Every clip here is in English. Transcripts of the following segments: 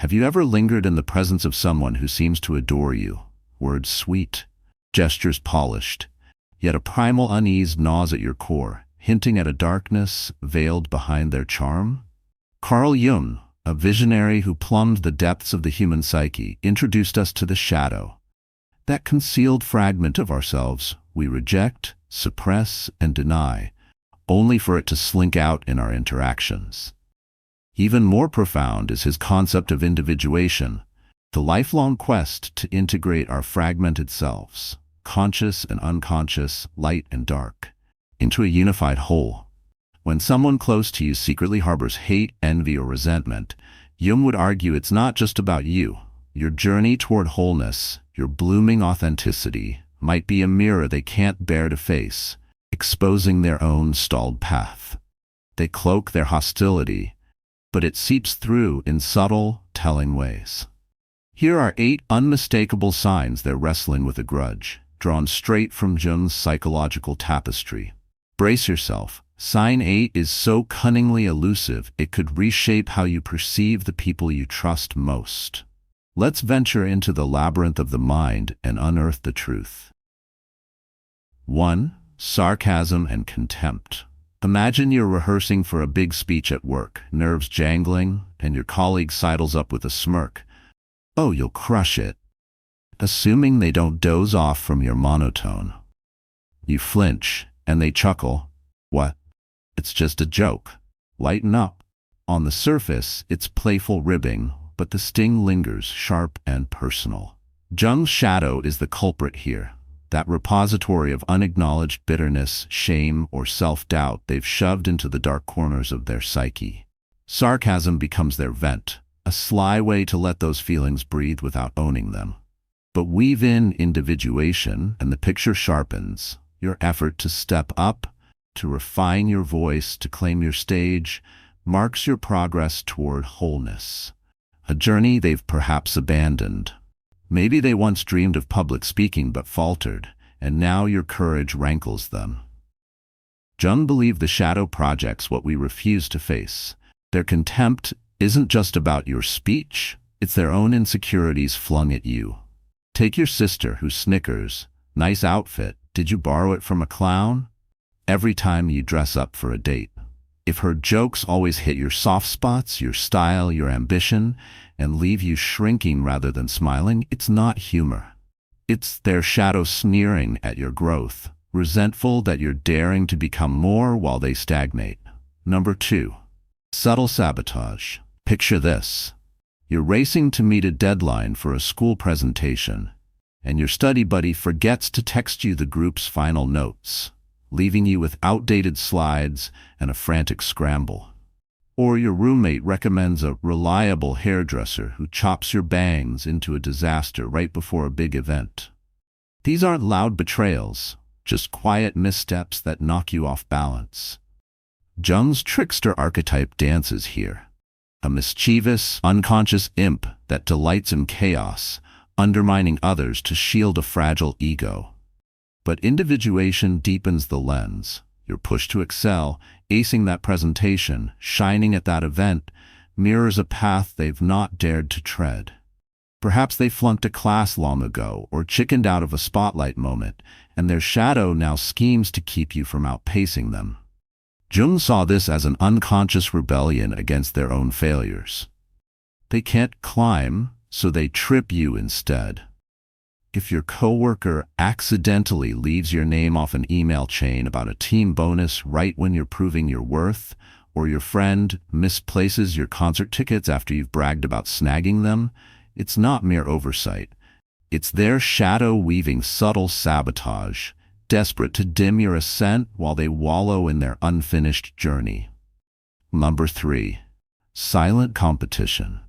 Have you ever lingered in the presence of someone who seems to adore you? Words sweet, gestures polished, yet a primal unease gnaws at your core, hinting at a darkness veiled behind their charm? Carl Jung, a visionary who plumbed the depths of the human psyche, introduced us to the shadow, that concealed fragment of ourselves we reject, suppress, and deny, only for it to slink out in our interactions. Even more profound is his concept of individuation, the lifelong quest to integrate our fragmented selves, conscious and unconscious, light and dark, into a unified whole. When someone close to you secretly harbors hate, envy, or resentment, Jung would argue it's not just about you. Your journey toward wholeness, your blooming authenticity, might be a mirror they can't bear to face, exposing their own stalled path. They cloak their hostility, but it seeps through in subtle, telling ways. Here are 8 unmistakable signs they're wrestling with a grudge, drawn straight from Jung's psychological tapestry. Brace yourself. Sign 8 is so cunningly elusive it could reshape how you perceive the people you trust most. Let's venture into the labyrinth of the mind and unearth the truth. 1. Sarcasm and contempt. Imagine you're rehearsing for a big speech at work, nerves jangling, and your colleague sidles up with a smirk. "Oh, you'll crush it." Assuming they don't doze off from your monotone. You flinch, and they chuckle. "What? It's just a joke. Lighten up." On the surface, it's playful ribbing, but the sting lingers, sharp and personal. Jung's shadow is the culprit here. That repository of unacknowledged bitterness, shame, or self-doubt they've shoved into the dark corners of their psyche. Sarcasm becomes their vent, a sly way to let those feelings breathe without owning them. But weave in individuation, and the picture sharpens. Your effort to step up, to refine your voice, to claim your stage, marks your progress toward wholeness. A journey they've perhaps abandoned. Maybe they once dreamed of public speaking but faltered, and now your courage rankles them. Jung believed the shadow projects what we refuse to face. Their contempt isn't just about your speech, it's their own insecurities flung at you. Take your sister who snickers, "Nice outfit, did you borrow it from a clown?" every time you dress up for a date. If her jokes always hit your soft spots, your style, your ambition, and leave you shrinking rather than smiling, it's not humor. It's their shadow sneering at your growth, resentful that you're daring to become more while they stagnate. Number 2. Subtle sabotage. Picture this. You're racing to meet a deadline for a school presentation, and your study buddy forgets to text you the group's final notes, leaving you with outdated slides and a frantic scramble. Or your roommate recommends a reliable hairdresser who chops your bangs into a disaster right before a big event. These aren't loud betrayals, just quiet missteps that knock you off balance. Jung's trickster archetype dances here. A mischievous, unconscious imp that delights in chaos, undermining others to shield a fragile ego. But individuation deepens the lens. You're pushed to excel, acing that presentation, shining at that event, mirrors a path they've not dared to tread. Perhaps they flunked a class long ago or chickened out of a spotlight moment, and their shadow now schemes to keep you from outpacing them. Jung saw this as an unconscious rebellion against their own failures. They can't climb, so they trip you instead. If your coworker accidentally leaves your name off an email chain about a team bonus right when you're proving your worth, or your friend misplaces your concert tickets after you've bragged about snagging them, it's not mere oversight. It's their shadow-weaving subtle sabotage, desperate to dim your ascent while they wallow in their unfinished journey. Number 3. Silent competition.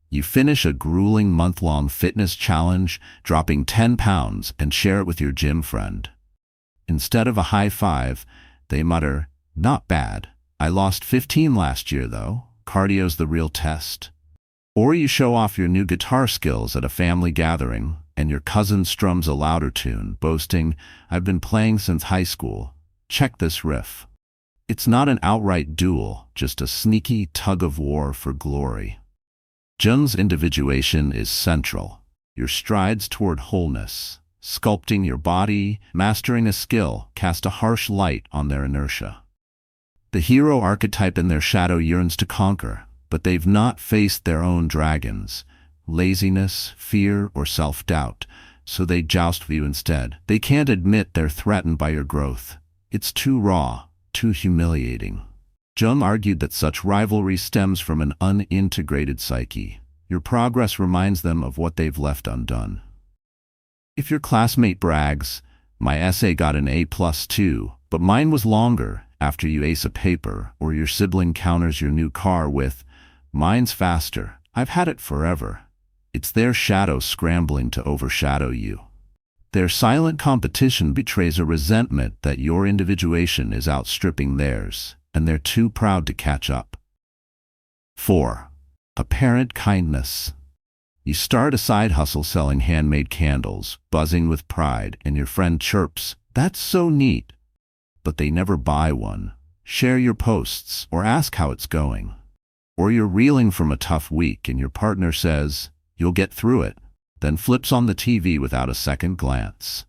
You finish a grueling month-long fitness challenge, dropping 10 pounds, and share it with your gym friend. Instead of a high five, they mutter, "Not bad. I lost 15 last year, though. Cardio's the real test." Or you show off your new guitar skills at a family gathering, and your cousin strums a louder tune, boasting, "I've been playing since high school. Check this riff." It's not an outright duel, just a sneaky tug-of-war for glory. Jung's individuation is central. Your strides toward wholeness, sculpting your body, mastering a skill, cast a harsh light on their inertia. The hero archetype in their shadow yearns to conquer, but they've not faced their own dragons, laziness, fear, or self-doubt, so they joust with you instead. They can't admit they're threatened by your growth. It's too raw, too humiliating. Jung argued that such rivalry stems from an unintegrated psyche. Your progress reminds them of what they've left undone. If your classmate brags, "My essay got an A+ too, but mine was longer," after you ace a paper, or your sibling counters your new car with, "Mine's faster, I've had it forever," it's their shadow scrambling to overshadow you. Their silent competition betrays a resentment that your individuation is outstripping theirs, and they're too proud to catch up. 4. Apparent kindness. You start a side hustle selling handmade candles, buzzing with pride, and your friend chirps, "That's so neat." But they never buy one, share your posts, or ask how it's going. Or you're reeling from a tough week and your partner says, "You'll get through it," then flips on the TV without a second glance.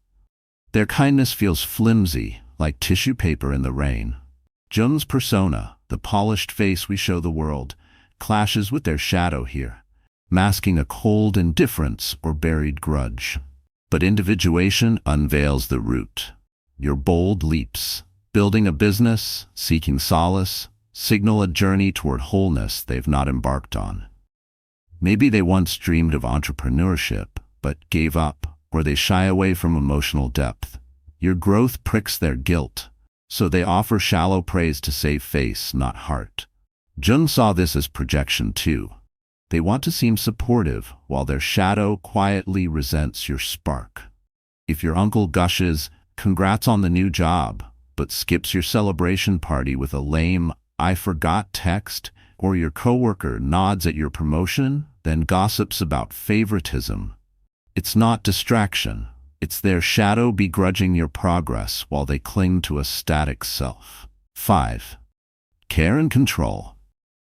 Their kindness feels flimsy, like tissue paper in the rain. Jung's persona, the polished face we show the world, clashes with their shadow here, masking a cold indifference or buried grudge. But individuation unveils the root. Your bold leaps, building a business, seeking solace, signal a journey toward wholeness they've not embarked on. Maybe they once dreamed of entrepreneurship, but gave up, or they shy away from emotional depth. Your growth pricks their guilt, so they offer shallow praise to save face, not heart. Jung saw this as projection too. They want to seem supportive, while their shadow quietly resents your spark. If your uncle gushes, "Congrats on the new job," but skips your celebration party with a lame, "I forgot" text, or your coworker nods at your promotion, then gossips about favoritism, it's not distraction. It's their shadow begrudging your progress while they cling to a static self. 5. Care and control.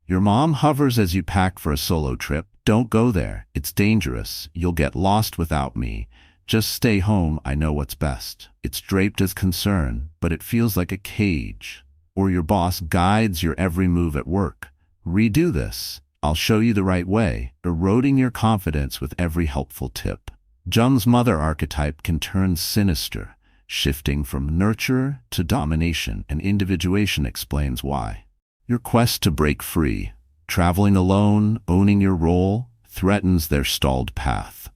Your mom hovers as you pack for a solo trip. "Don't go there. It's dangerous. You'll get lost without me. Just stay home. I know what's best." It's draped as concern, but it feels like a cage. Or your boss guides your every move at work. "Redo this. I'll show you the right way," eroding your confidence with every helpful tip. Jung's mother archetype can turn sinister, shifting from nurturer to domination, and individuation explains why. Your quest to break free, traveling alone, owning your role, threatens their stalled path.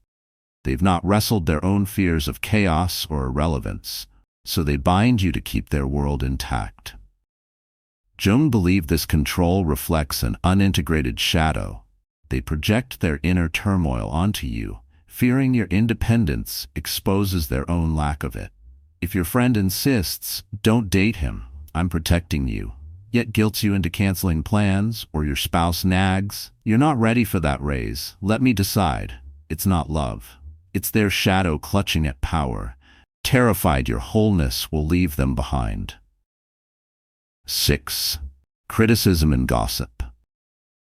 They've not wrestled their own fears of chaos or irrelevance, so they bind you to keep their world intact. Jung believed this control reflects an unintegrated shadow. They project their inner turmoil onto you, fearing your independence exposes their own lack of it. If your friend insists, "Don't date him, I'm protecting you," yet guilts you into canceling plans, or your spouse nags, "You're not ready for that raise, let me decide," it's not love. It's their shadow clutching at power, terrified your wholeness will leave them behind. 6. Criticism and gossip.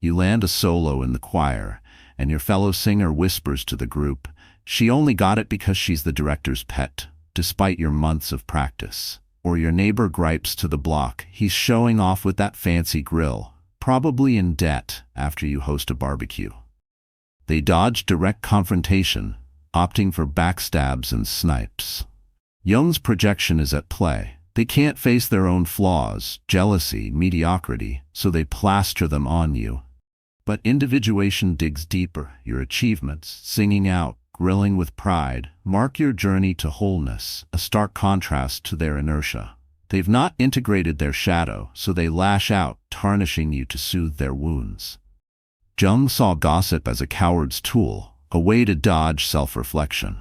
You land a solo in the choir, and your fellow singer whispers to the group, "She only got it because she's the director's pet," despite your months of practice. Or your neighbor gripes to the block, "He's showing off with that fancy grill, probably in debt after you host a barbecue." They dodge direct confrontation, opting for backstabs and snipes. Jung's projection is at play. They can't face their own flaws, jealousy, mediocrity, so they plaster them on you. But individuation digs deeper. Your achievements, singing out, grilling with pride, mark your journey to wholeness, a stark contrast to their inertia. They've not integrated their shadow, so they lash out, tarnishing you to soothe their wounds. Jung saw gossip as a coward's tool, a way to dodge self-reflection.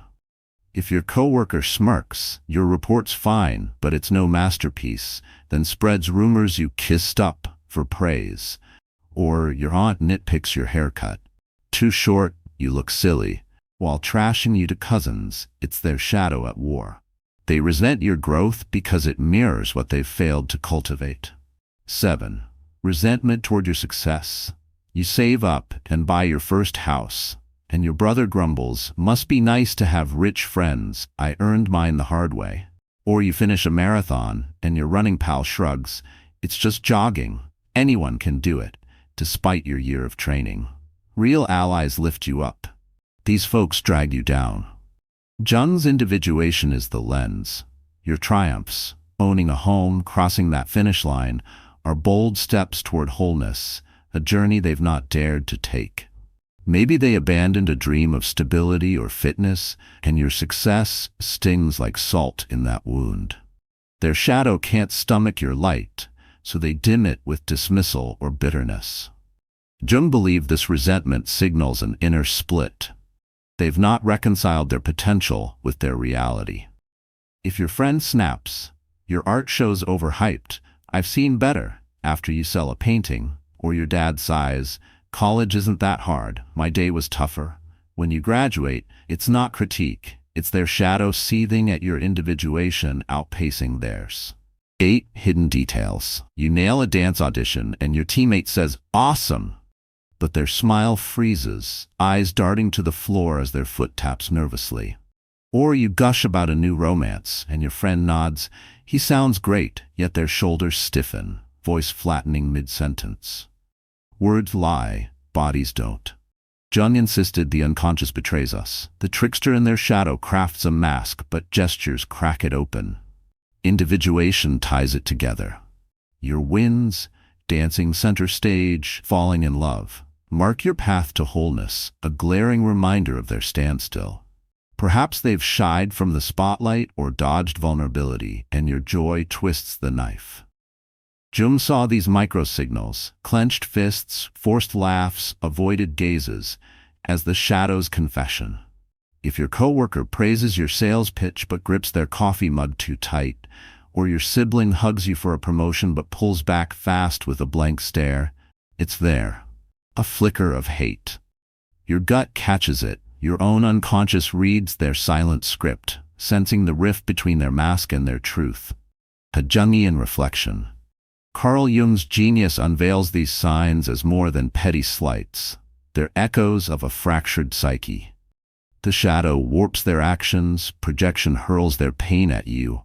If your coworker smirks, your report's fine, but it's no masterpiece, then spreads rumors you kissed up for praise. Or your aunt nitpicks your haircut. Too short, you look silly. While trashing you to cousins, it's their shadow at war. They resent your growth because it mirrors what they've failed to cultivate. 7. Resentment toward your success. You save up and buy your first house, and your brother grumbles, "Must be nice to have rich friends, I earned mine the hard way." Or you finish a marathon, and your running pal shrugs, "It's just jogging. Anyone can do it," despite your year of training. Real allies lift you up. These folks drag you down. Jung's individuation is the lens. Your triumphs, owning a home, crossing that finish line, are bold steps toward wholeness, a journey they've not dared to take. Maybe they abandoned a dream of stability or fitness, and your success stings like salt in that wound. Their shadow can't stomach your light, so they dim it with dismissal or bitterness. Jung believed this resentment signals an inner split. They've not reconciled their potential with their reality. If your friend snaps, "Your art show's overhyped, I've seen better," after you sell a painting, or your dad sighs, "College isn't that hard, my day was tougher," when you graduate, it's not critique, it's their shadow seething at your individuation outpacing theirs. 8 hidden details. You nail a dance audition and your teammate says, "Awesome," but their smile freezes, eyes darting to the floor as their foot taps nervously. Or you gush about a new romance and your friend nods, "He sounds great," yet their shoulders stiffen, voice flattening mid-sentence. Words lie, bodies don't. Jung insisted the unconscious betrays us. The trickster in their shadow crafts a mask, but gestures crack it open. Individuation ties it together. Your wins, dancing center stage, falling in love, mark your path to wholeness, a glaring reminder of their standstill. Perhaps they've shied from the spotlight or dodged vulnerability, and your joy twists the knife. Jung saw these microsignals, clenched fists, forced laughs, avoided gazes, as the shadow's confession. If your coworker praises your sales pitch but grips their coffee mug too tight, or your sibling hugs you for a promotion but pulls back fast with a blank stare, it's there. A flicker of hate. Your gut catches it. Your own unconscious reads their silent script, sensing the rift between their mask and their truth. A Jungian reflection. Carl Jung's genius unveils these signs as more than petty slights. They're echoes of a fractured psyche. The shadow warps their actions, projection hurls their pain at you,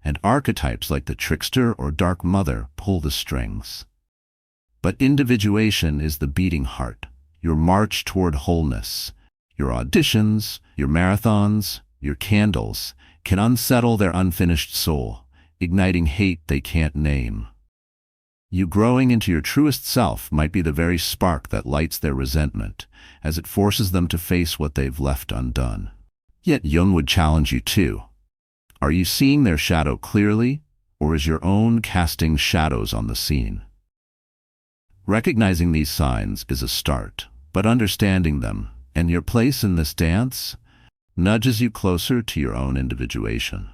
and archetypes like the trickster or dark mother pull the strings. But individuation is the beating heart, your march toward wholeness. Your auditions, your marathons, your candles can unsettle their unfinished soul, igniting hate they can't name. You growing into your truest self might be the very spark that lights their resentment, as it forces them to face what they've left undone. Yet Jung would challenge you too. Are you seeing their shadow clearly, or is your own casting shadows on the scene? Recognizing these signs is a start, but understanding them, and your place in this dance, nudges you closer to your own individuation.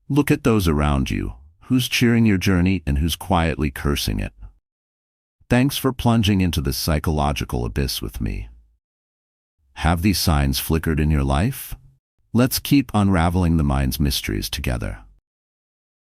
Look at those around you. Who's cheering your journey and who's quietly cursing it? Thanks for plunging into this psychological abyss with me. Have these signs flickered in your life? Let's keep unraveling the mind's mysteries together.